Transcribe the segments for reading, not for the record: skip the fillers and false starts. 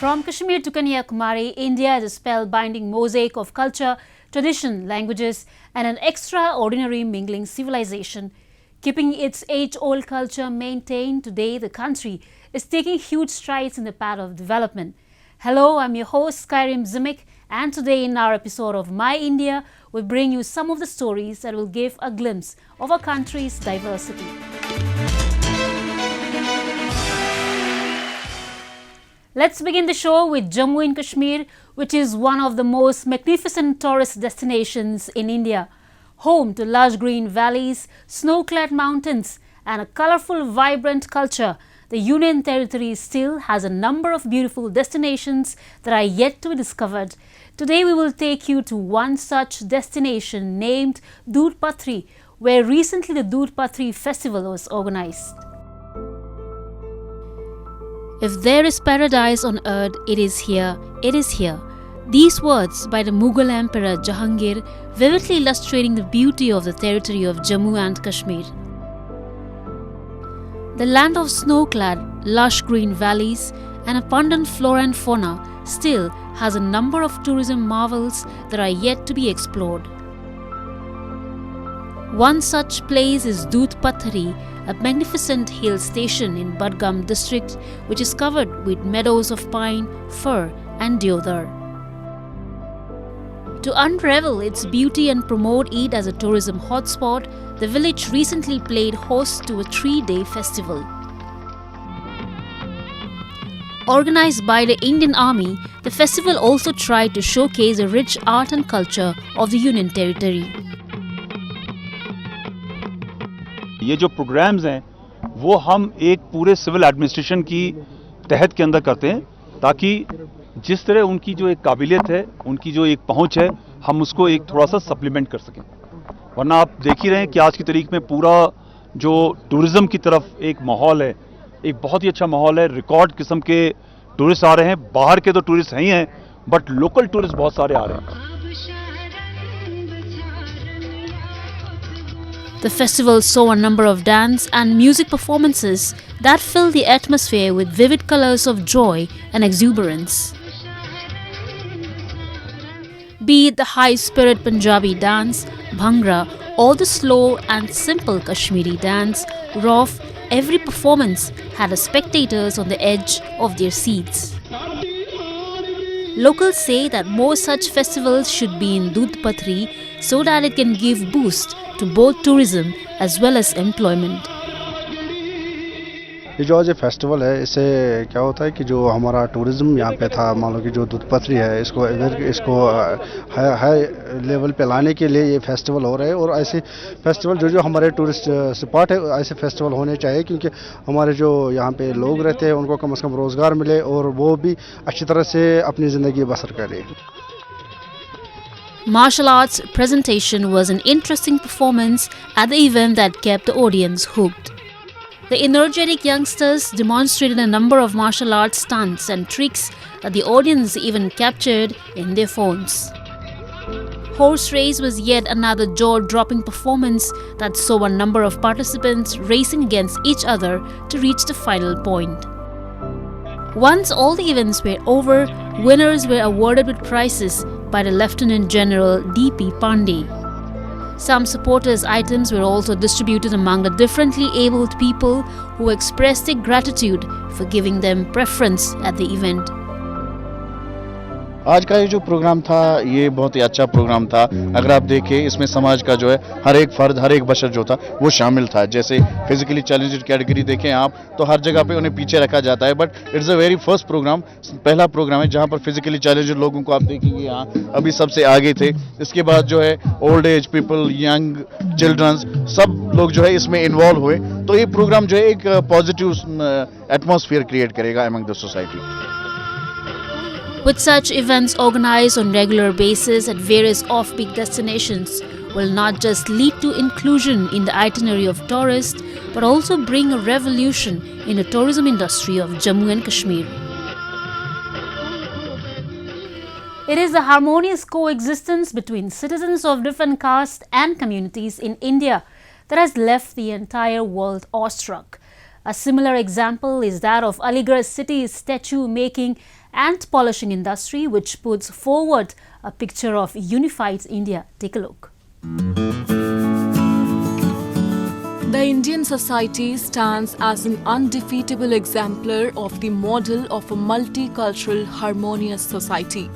From Kashmir to Kanyakumari, India is a spellbinding mosaic of culture, tradition, languages, and an extraordinary mingling civilization. Keeping its age-old culture maintained, today the country is taking huge strides in the path of development. Hello, I'm your host Skyrim Zimik, and today in our episode of My India, we bring you some of the stories that will give a glimpse of our country's diversity. Let's begin the show with Jammu and Kashmir, which is one of the most magnificent tourist destinations in India. Home to lush green valleys, snow-clad mountains, and a colorful, vibrant culture, the Union Territory still has a number of beautiful destinations that are yet to be discovered. Today we will take you to one such destination named Doodh Pathri, where recently the Doodh Pathri festival was organized. If there is paradise on earth, it is here, it is here. These words by the Mughal Emperor Jahangir vividly illustrating the beauty of the territory of Jammu and Kashmir. The land of snow-clad, lush green valleys and abundant flora and fauna still has a number of tourism marvels that are yet to be explored. One such place is Doodh Pathri, a magnificent hill station in Budgam district which is covered with meadows of pine, fir and deodar. To unravel its beauty and promote it as a tourism hotspot, the village recently played host to a 3-day festival. Organized by the Indian Army, the festival also tried to showcase the rich art and culture of the Union Territory. ये जो programmes हैं वो हम एक पूरे civil administration की तहत के अंदर करते हैं ताकि जिस तरह उनकी जो एक काबिलियत है, उनकी जो एक पहुंच है, हम उसको एक थोड़ा सा सप्लीमेंट कर सकें। वरना आप देख ही रहे हैं कि आज की तारीख में पूरा जो टूरिज्म की तरफ एक माहौल है, एक बहुत ही अच्छा माहौल है। रिकॉर्ड किस्म के टूरिस्ट आ रहे हैं, बाहर के तो टूरिस्ट हैं ही हैं, बट लोकल टूरिस्ट बहुत सारे आ रहे हैं। The festival saw a number of dance and music performances that filled the atmosphere with vivid colors of joy and exuberance. Be it the high-spirit Punjabi dance, Bhangra, or the slow and simple Kashmiri dance, Rauf, every performance had the spectators on the edge of their seats. Locals say that more such festivals should be in Doodh Pathri so that it can give boost to both tourism as well as employment. ये जो आज ये festival है, इससे क्या होता है कि जो हमारा टूरिज्म यहाँ पे था, मान लो कि जो दूध पथरी है, इसको हाई लेवल पे लाने के लिए ये फेस्टिवल हो रहे हैं। और ऐसे फेस्टिवल जो हमारे टूरिस्ट स्पॉट है, ऐसे फेस्टिवल होने चाहिए क्योंकि हमारे जो यहाँ पे लोग रहते हैं उनको कम से कम रोज़गार मिले और वो भी अच्छी तरह से अपनी ज़िंदगी बसर करें। Martial arts presentation was an interesting performance at the event that kept the audience hooked. The energetic youngsters demonstrated a number of martial arts stunts and tricks that the audience even captured in their phones. Horse race was yet another jaw-dropping performance that saw a number of participants racing against each other to reach the final point. Once all the events were over, winners were awarded with prizes by the Lieutenant General D.P. Pandey. Some supporters' items were also distributed among the differently abled people who expressed their gratitude for giving them preference at the event. आज का ये जो programme था ये बहुत ही अच्छा programme था। अगर आप देखें इसमें समाज का जो है हर एक फर्द, हर एक बशर जो था वो शामिल था। जैसे फिजिकली चैलेंज्ड कैटेगरी देखें आप तो हर जगह पे उन्हें पीछे रखा जाता है, but it's a very first program, पहला प्रोग्राम है जहां पर फिजिकली चैलेंज्ड लोगों को आप देखेंगे यहाँ अभी सबसे आगे थे। इसके बाद जो है old age people, young childrens, सब लोग जो है इसमें इन्वॉल्व हुए। तो ये प्रोग्राम जो है एक पॉजिटिव एटमॉस्फेयर क्रिएट करेगा among the society. With such events organized on regular basis at various off-peak destinations will not just lead to inclusion in the itinerary of tourists but also bring a revolution in the tourism industry of Jammu and Kashmir. It is the harmonious coexistence between citizens of different castes and communities in India that has left the entire world awestruck. A similar example is that of Aligarh city's statue making and polishing industry, which puts forward a picture of unified India. Take a look. The Indian society stands as an undefeatable exemplar of the model of a multicultural, harmonious society.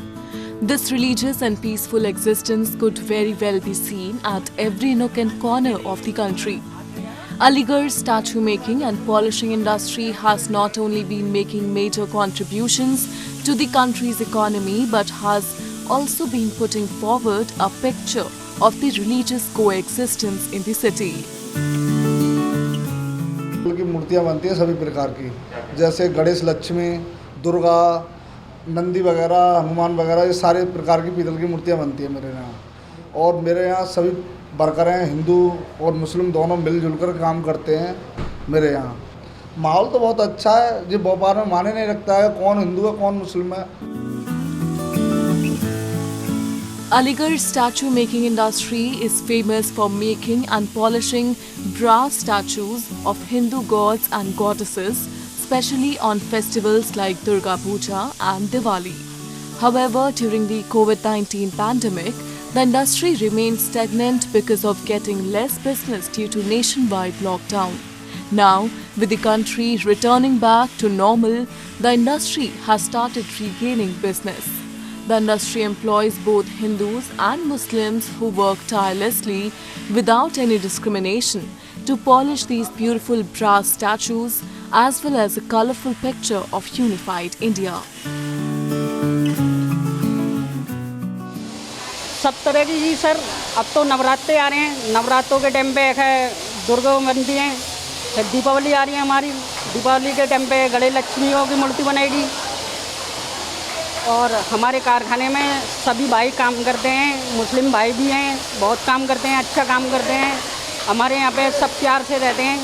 This religious and peaceful existence could very well be seen at every nook and corner of the country. Aligarh's statue making and polishing industry has not only been making major contributions to the country's economy but has also been putting forward a picture of the religious coexistence in the city. की मूर्तियाँ बनती हैं सभी प्रकार की, जैसे गणेश, लक्ष्मी, दुर्गा, नंदी वगैरह, हनुमान वगैरह, ये सारे प्रकार की पीतल की मूर्तियाँ बनती हैं मेरे यहाँ। और मेरे यहाँ सभी वर्कर हैं, हिंदू और मुस्लिम दोनों मिलजुल कर काम करते हैं मेरे यहाँ। माहौल तो बहुत अच्छा है, जो भोपाल में माने नहीं रखता है कौन हिंदू है कौन मुस्लिम है। Aligarh statue making industry is famous for making and polishing brass statues of Hindu gods and goddesses, especially on festivals like Durga Puja and Diwali. However, during the COVID-19 pandemic, the industry remained stagnant because of getting less business due to nationwide lockdown. Now, with the country returning back to normal, the industry has started regaining business. The industry employs both Hindus and Muslims who work tirelessly without any discrimination to polish these beautiful brass statues as well as a colourful picture of unified India. सब तरह की जी sir, अब तो नवरात्रे आ रहे हैं, नवरात्रों के time पे है दुर्गा बनती हैं, फिर दीपावली आ रही है हमारी, दीपावली के टाइम पे गणेश लक्ष्मियों की मूर्ति बनेगी। और हमारे कारखाने में सभी भाई काम करते हैं, मुस्लिम भाई भी हैं, बहुत काम करते हैं, अच्छा काम करते हैं। हमारे यहाँ पे सब प्यार से रहते हैं।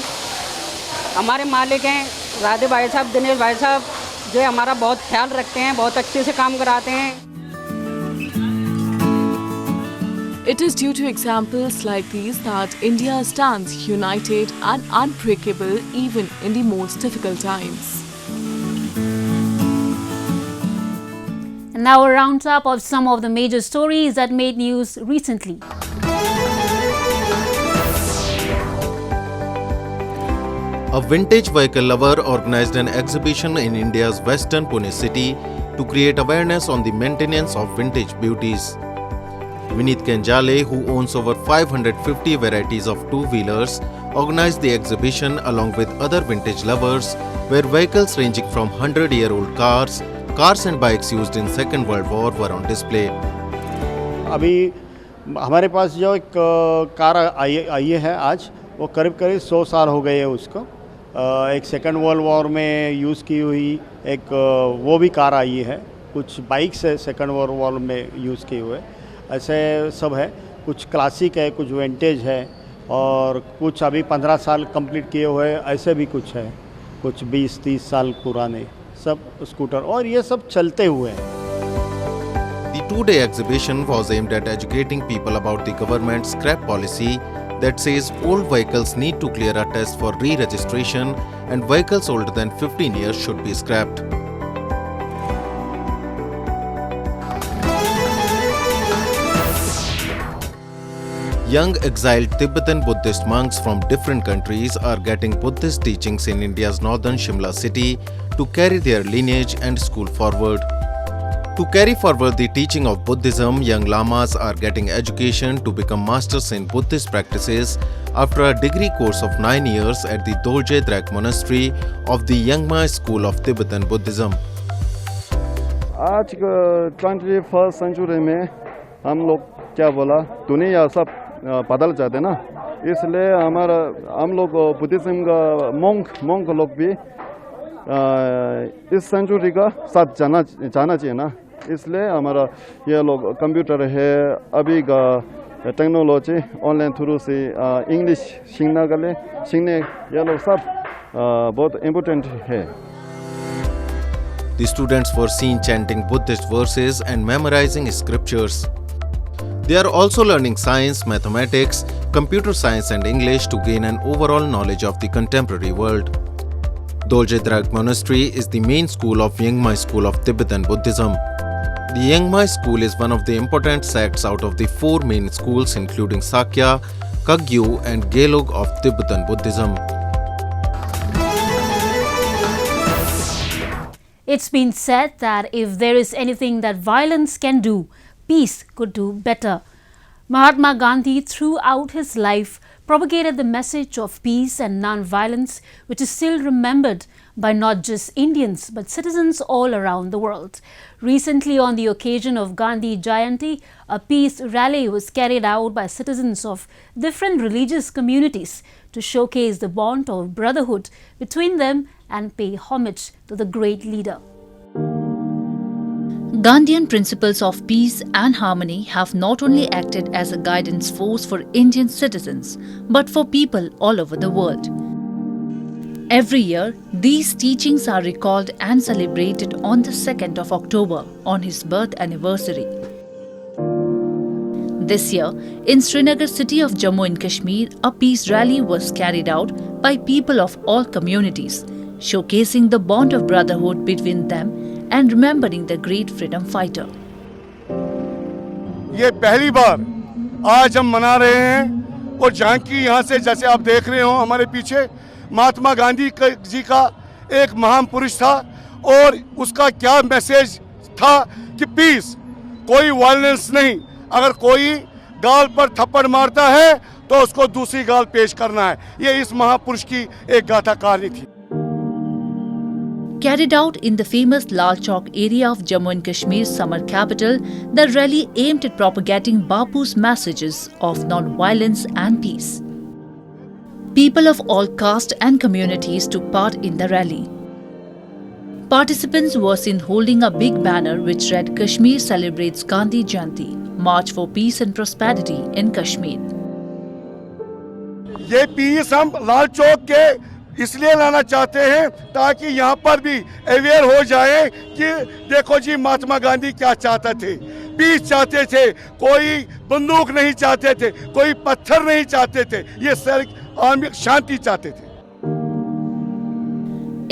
हमारे मालिक हैं राधे भाई साहब, दिनेश भाई साहब, जो हमारा बहुत ख्याल रखते हैं, बहुत अच्छे से काम कराते हैं। It is due to examples like these that India stands united and unbreakable even in the most difficult times. And now a roundup of some of the major stories that made news recently. A vintage vehicle lover organized an exhibition in India's western Pune city to create awareness on the maintenance of vintage beauties. Vineet Kenjale, who owns over 550 varieties of two-wheelers, organized the exhibition along with other vintage lovers, where vehicles ranging from 100-year-old cars and bikes used in Second World War were on display. अभी हमारे पास जो एक car आई है आज, वो करीब 100 साल हो गए है उसको। एक सेकेंड वर्ल्ड वॉर में यूज़ की हुई एक वो भी कार आई है, कुछ बाइक्स है सेकेंड वर्ल्ड वॉर में यूज़ किए हुए, ऐसे सब है। कुछ क्लासिक है, कुछ विंटेज है और कुछ अभी 15 साल कंप्लीट किए हुए ऐसे भी कुछ है, कुछ 20-30 साल पुराने सब स्कूटर और ये सब चलते हुए हैं। The two-day exhibition was aimed at educating people about the government's scrap policy that says old vehicles need to clear a test for re-registration and vehicles older than 15 years should be scrapped. Young exiled Tibetan Buddhist monks from different countries are getting Buddhist teachings in India's northern Shimla city to carry their lineage and school forward. To carry forward the teaching of Buddhism, young lamas are getting education to become masters in Buddhist practices after a degree course of 9 years at the Dorje Drak Monastery of the Yangma School of Tibetan Buddhism. आज 21st century में हम लोग क्या बोला दुनिया सब बदल जाते ना, इसलिए हम लोग बुद्धिज्म का मोंक लोग भी इस सेंचुरी का साथ जाना चाहिए ना, इसलिए हमारा ये लोग कंप्यूटर है अभी का टेक्नोलॉजी ऑनलाइन थ्रू से इंग्लिश सीखने ये लोग सब बहुत इम्पोर्टेंट है। The students were seen chanting Buddhist verses and memorizing scriptures. They are also learning science, mathematics, computer science and English to gain an overall knowledge of the contemporary world. Dolje Drag Monastery is the main school of Yangmai School of Tibetan Buddhism. The Yangmai School is one of the important sects out of the 4 main schools including Sakya, Kagyu and Gelug of Tibetan Buddhism. It's been said that if there is anything that violence can do, peace could do better. Mahatma Gandhi, throughout his life, propagated the message of peace and non-violence, which is still remembered by not just Indians but citizens all around the world. Recently, on the occasion of Gandhi Jayanti, a peace rally was carried out by citizens of different religious communities to showcase the bond of brotherhood between them and pay homage to the great leader. Gandhian principles of peace and harmony have not only acted as a guidance force for Indian citizens, but for people all over the world. Every year, these teachings are recalled and celebrated on the 2nd of October, on his birth anniversary. This year, in Srinagar city of Jammu and Kashmir, a peace rally was carried out by people of all communities, showcasing the bond of brotherhood between them and remembering the great freedom fighter. ये पहली बार आज हम मना रहे हैं और झांकी यहाँ से जैसे आप देख रहे हो हमारे पीछे महात्मा गांधी जी का एक महान पुरुष था और उसका क्या मैसेज था कि पीस, कोई वायलेंस नहीं, अगर कोई गाल पर थप्पड़ मारता है तो उसको दूसरी गाल पेश करना है। ये इस महापुरुष की एक गाथा कहानी थी। Carried out in the famous Lal Chowk area of Jammu and Kashmir's summer capital, the rally aimed at propagating Bapu's messages of non-violence and peace. People of all castes and communities took part in the rally. Participants were seen holding a big banner which read Kashmir celebrates Gandhi Jayanti, March for Peace and Prosperity in Kashmir. ये piece हम लाल चौक के इसलिए लाना चाहते हैं ताकि यहाँ पर भी अवेयर हो जाए कि देखो जी महात्मा गांधी क्या चाहते थे, पीस चाहते थे, कोई बंदूक नहीं चाहते थे, कोई पत्थर नहीं चाहते थे, ये सिर्फ शांति चाहते थे।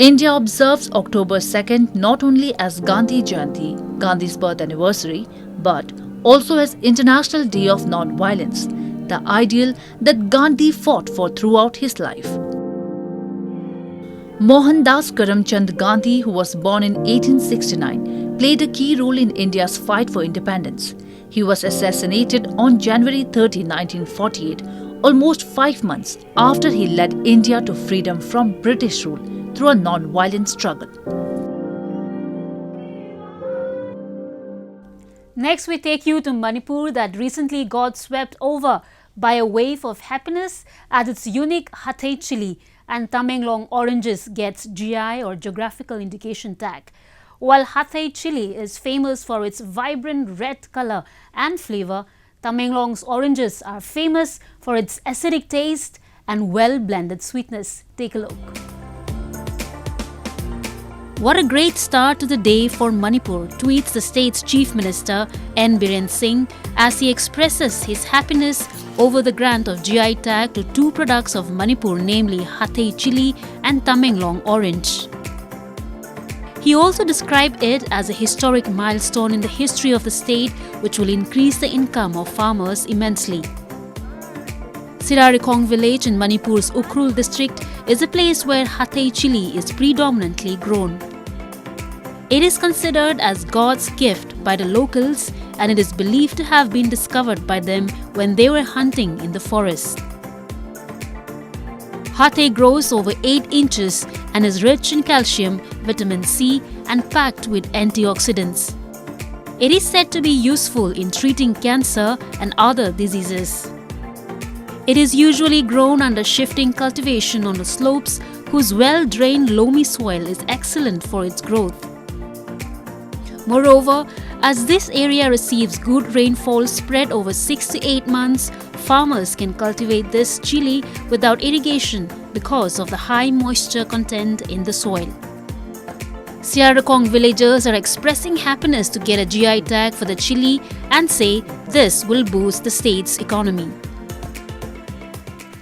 India observes October 2nd not only as Gandhi Jayanti, Gandhi's birth anniversary, but also as International Day of Non-Violence, the ideal that Gandhi fought for throughout his life. Mohandas Karamchand Gandhi, who was born in 1869, played a key role in India's fight for independence. He was assassinated on January 30, 1948, almost 5 months after he led India to freedom from British rule through a non-violent struggle. Next, we take you to Manipur that recently got swept over by a wave of happiness as its unique Hatay chili and Tamenglong oranges gets GI or geographical indication tag. While Hatay chili is famous for its vibrant red color and flavor, Tamenglong's oranges are famous for its acidic taste and well-blended sweetness. Take a look. What a great start to the day for Manipur, tweets the state's Chief Minister N. Biren Singh as he expresses his happiness over the grant of GI tag to 2 products of Manipur, namely Hatay chili and Tamenglong orange. He also described it as a historic milestone in the history of the state, which will increase the income of farmers immensely. Sirarikong village in Manipur's Ukhrul district is a place where Hatay chili is predominantly grown. It is considered as God's gift by the locals, and it is believed to have been discovered by them when they were hunting in the forest. Hatay grows over 8 inches and is rich in calcium, vitamin C and packed with antioxidants. It is said to be useful in treating cancer and other diseases. It is usually grown under shifting cultivation on the slopes, whose well-drained loamy soil is excellent for its growth. Moreover, as this area receives good rainfall spread over 6 to 8 months, farmers can cultivate this chili without irrigation because of the high moisture content in the soil. Sirarikong villagers are expressing happiness to get a GI tag for the chili and say this will boost the state's economy.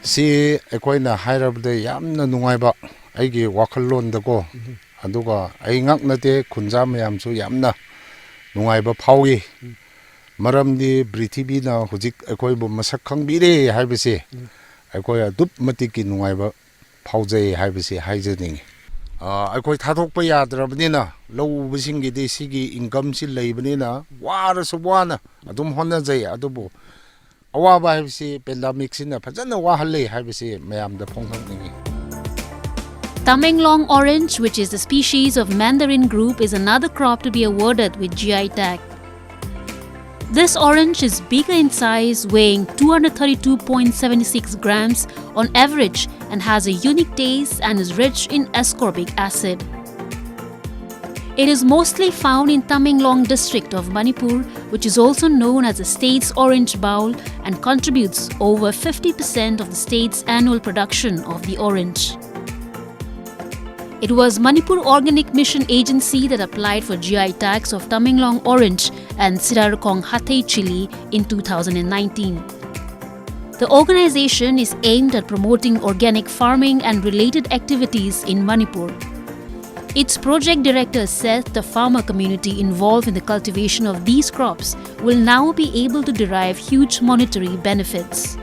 Si akoina hairabde yamna nungaiba ꯑꯩꯒꯤ ꯋꯥꯈꯜꯂꯣꯟꯗꯀꯣ ꯑꯗꯨꯒ ꯑꯩ ꯉꯛ ꯅꯠꯇꯦ ꯈꯨꯟꯖꯥ ꯃꯌꯥꯝꯁꯨ ꯌꯥꯝꯅ ꯅꯨꯡꯉꯥꯏꯕ ꯐꯥꯎꯏ ꯃꯔꯝꯗꯤ ꯄ꯭ꯔꯤꯊꯤꯕꯤꯅ ꯍꯧꯖꯤꯛ ꯑꯩꯈꯣꯏꯕꯨ ꯃꯁꯛ ꯈꯪꯕꯤꯔꯦ ꯍꯥꯏꯕꯁꯦ ꯑꯩꯈꯣꯏ ꯑꯗꯨꯛ ꯃꯇꯤꯛꯀꯤ ꯅꯨꯡꯉꯥꯏꯕ ꯐꯥꯎꯖꯩ ꯍꯥꯏꯕꯁꯦ ꯍꯥꯏꯖꯅꯤꯡꯉꯤ ꯑꯩꯈꯣꯏ ꯊꯥꯗꯣꯛꯄ ꯌꯥꯗ꯭ꯔꯕꯅꯤꯅ ꯂꯧ ꯎꯕꯁꯤꯡꯒꯤꯗꯤ ꯁꯤꯒꯤ ꯏꯟꯀꯝꯁꯤ ꯂꯩꯕꯅꯤꯅ ꯋꯥꯔꯁꯨ ꯋꯥꯅ ꯑꯗꯨꯝ ꯍꯣꯠꯅꯖꯩ ꯑꯗꯨꯕꯨ ꯑꯋꯥꯕ ꯍꯥꯏꯕꯁꯤ ꯄꯦꯟꯗꯥꯃꯤꯛꯁꯤꯅ ꯐꯖꯅ ꯋꯥꯍꯜꯂꯦ ꯍꯥꯏꯕꯁꯤ ꯃꯌꯥꯝꯗ ꯐꯣꯡꯗꯣꯛꯅꯤꯡꯉꯤ Tamenglong orange, which is the species of mandarin group, is another crop to be awarded with GI tag. This orange is bigger in size, weighing 232.76 grams on average and has a unique taste and is rich in ascorbic acid. It is mostly found in Tamenglong district of Manipur, which is also known as the state's orange bowl and contributes over 50% of the state's annual production of the orange. It was Manipur Organic Mission Agency that applied for GI tags of Tamenglong orange and Sirarkong Hatay chili in 2019. The organization is aimed at promoting organic farming and related activities in Manipur. Its project director says the farmer community involved in the cultivation of these crops will now be able to derive huge monetary benefits.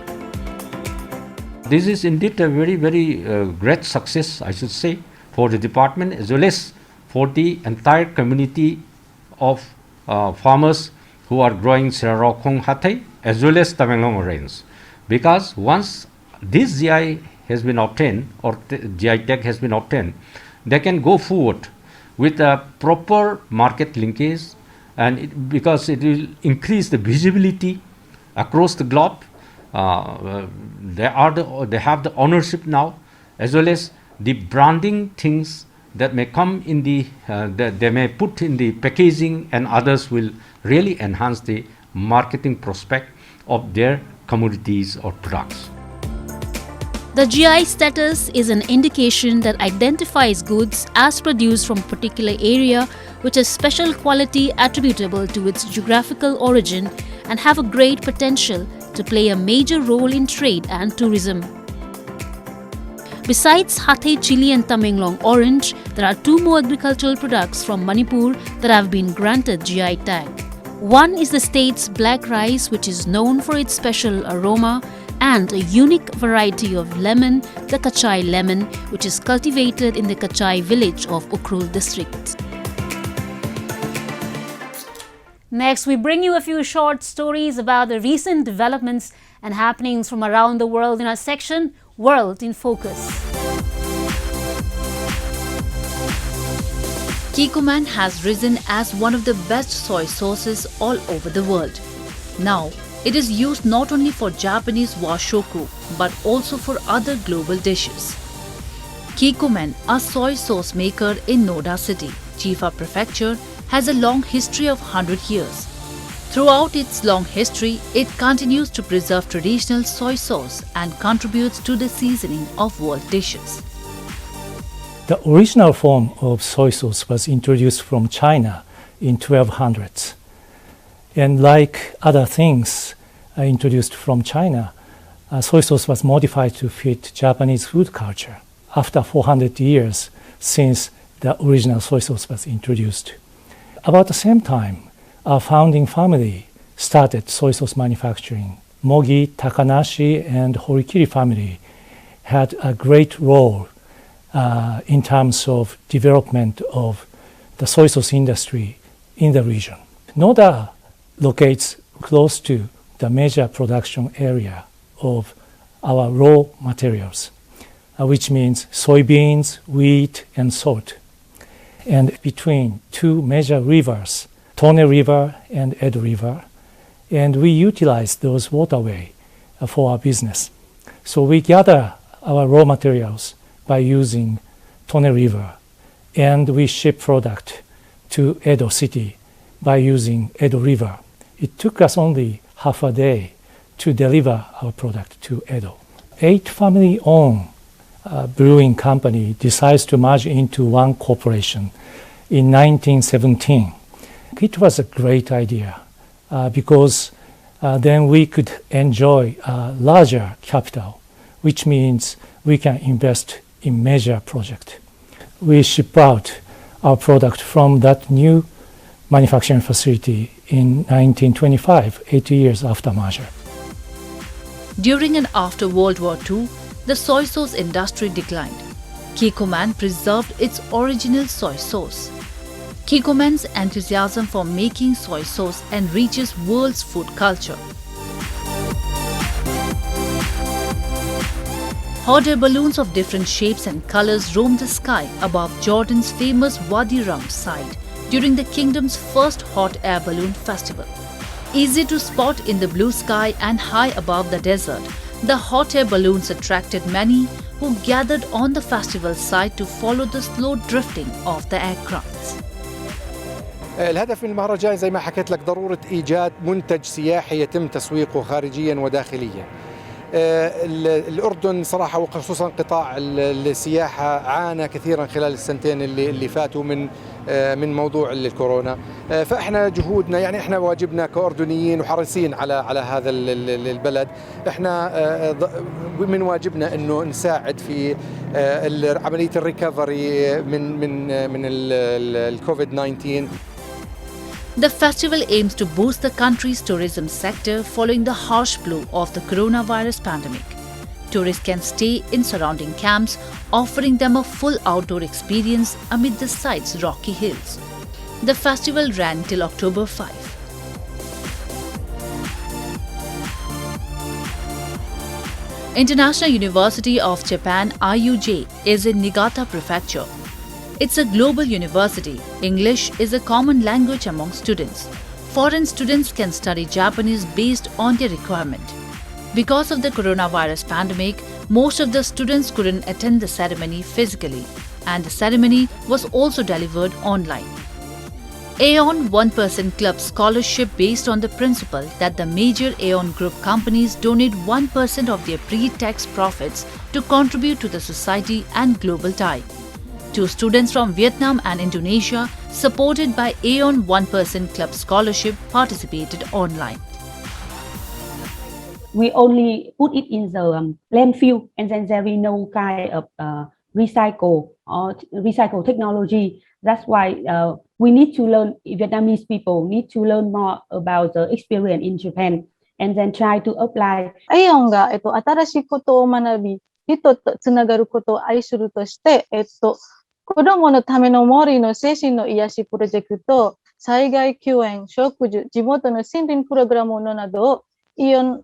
This is indeed a very, very great success, I should say, for the department as well as for the entire community of farmers who are growing Sirarkong Hatay as well as Tamenglong orange. Because once this GI has been obtained or GI tag has been obtained, they can go forward with a proper market linkage and because it will increase the visibility across the globe. They have the ownership now as well as the branding things that may come in the that they may put in the packaging and others will really enhance the marketing prospect of their commodities or products. The GI status is an indication that identifies goods as produced from a particular area which has special quality attributable to its geographical origin and have a great potential to play a major role in trade and tourism. Besides Hatay chili and Tamenglong orange, there are two more agricultural products from Manipur that have been granted GI tag. One is the state's black rice, which is known for its special aroma, and a unique variety of lemon, the Kachai lemon, which is cultivated in the Kachai village of Ukhrul district. Next, we bring you a few short stories about the recent developments and happenings from around the world in our section, World in Focus. Kikkoman has risen as one of the best soy sauces all over the world. Now, it is used not only for Japanese washoku but also for other global dishes. Kikkoman, a soy sauce maker in Noda City, Chifa Prefecture, has a long history of 100 years. Throughout its long history, it continues to preserve traditional soy sauce and contributes to the seasoning of world dishes. The original form of soy sauce was introduced from China in 1200s. And like other things introduced from China, soy sauce was modified to fit Japanese food culture after 400 years since the original soy sauce was introduced. About the same time, our founding family started soy sauce manufacturing. Mogi, Takanashi, and Horikiri family had a great role in terms of development of the soy sauce industry in the region. Noda locates close to the major production area of our raw materials, which means soybeans, wheat, and salt. And between two major rivers, Tone River and Edo River, and we utilize those waterways for our business. So we gather our raw materials by using Tone River, and we ship product to Edo City by using Edo River. It took us only half a day to deliver our product to Edo. 8 family-owned brewing company decides to merge into one corporation in 1917. It was a great idea because then we could enjoy a larger capital, which means we can invest in major project. We ship out our product from that new manufacturing facility in 1925, 80 years after merger. During and after World War II, the soy sauce industry declined. Kikkoman preserved its original soy sauce. Kikkoman's enthusiasm for making soy sauce enriches world's food culture. Hot air balloons of different shapes and colors roam the sky above Jordan's famous Wadi Rum site during the kingdom's first hot air balloon festival. Easy to spot in the blue sky and high above the desert, the hot air balloons attracted many who gathered on the festival site to follow the slow drifting of the aircrafts. الهدف من المهرجان زي ما حكيت لك ضرورة إيجاد منتج سياحي يتم تسويقه خارجيا وداخليا. الأردن صراحة وخصوصا قطاع السياحة عانى كثيرا خلال السنتين اللي فاتوا من موضوع الكورونا. فإحنا جهودنا يعني إحنا واجبنا كأردنيين وحريصين على هذا البلد. إحنا من واجبنا إنه نساعد في عملية الريكفري من الكوفيد 19. The festival aims to boost the country's tourism sector following the harsh blow of the coronavirus pandemic. Tourists can stay in surrounding camps, offering them a full outdoor experience amid the site's rocky hills. The festival ran till October 5. International University of Japan IUJ is in Niigata Prefecture. It's a global university. English is a common language among students. Foreign students can study Japanese based on their requirement. Because of the coronavirus pandemic, most of the students couldn't attend the ceremony physically, and the ceremony was also delivered online. Aeon 1% Club scholarship based on the principle that the major Aeon Group companies donate 1% of their pre-tax profits to contribute to the society and global tie. 2 students from Vietnam and Indonesia, supported by Aeon 1% Club scholarship, participated online. We only put it in the landfill, and then there is no kind of recycle technology. That's why we need to learn, Vietnamese people need to learn more about the experience in Japan and then try to apply. Aeon が新しいことを学び、人とつながることを愛するとして、子どものための森の精神の癒しプロジェクト、災害救援、植樹、地元の森林プログラムなどをイオン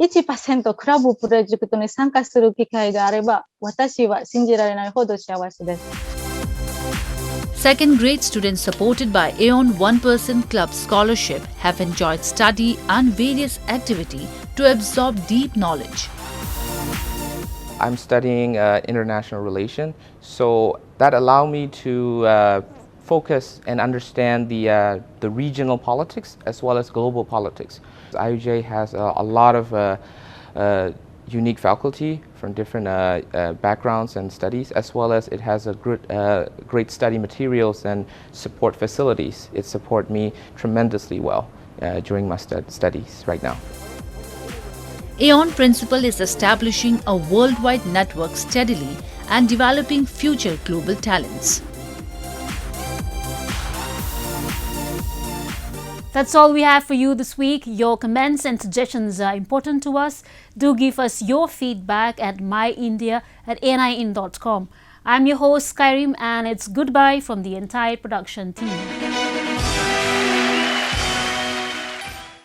1% クラブプロジェクトに参加する機会があれば、私は信じられないほど幸せです。Second grade students supported by Aeon 1% Club scholarship have enjoyed study and various activity to absorb deep knowledge. I'm studying international relations, so that allowed me to focus and understand the regional politics as well as global politics. IUJ has a lot of unique faculty from different backgrounds and studies, as well as it has a great study materials and support facilities. It supports me tremendously well during my studies right now. Aeon Principal is establishing a worldwide network steadily and developing future global talents. That's all we have for you this week. Your comments and suggestions are important to us. Do give us your feedback at myindia@nin.com. I'm your host Skyrim, and it's goodbye from the entire production team.